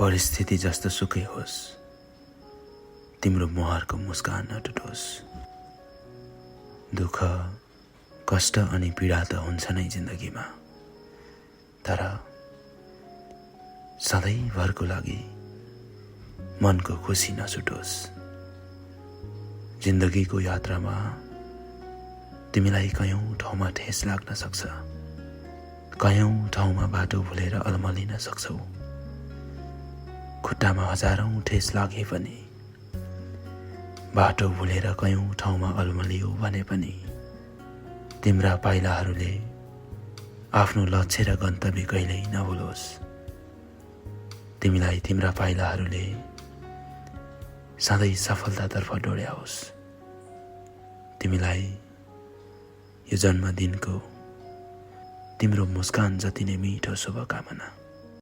परिस्थिति जस्तो सुकै होस्, तिम्रो मुहारको मुस्कान नटुटोस्। दुःख, कष्ट अनि पीडा त हुन्छ नै जिन्दगीमा, तर सधैँभरको लागि मनको खुसी नछुटोस्। जिन्दगीको यात्रामा तिमीलाई कयौं ठाउँमा ठेस लाग्न सक्छ, कयौं ठाउँमा बाटो भुलेर अलमलिन सक्छौ। खुट्टामा हजारौं ठेस लागे पनि, बाटो भुलेर कयौं ठाउँमा अलमलियो भने पनि तिम्रा पाइलाहरूले आफ्नो लक्ष्य र गन्तव्य कहिल्यै नभुलोस्। तिमीलाई तिम्रा पाइलाहरूले सधैँ सफलतातर्फ डोर्याओस्। तिमीलाई यो जन्मदिनको तिम्रो मुस्कान जति नै मिठो शुभकामना।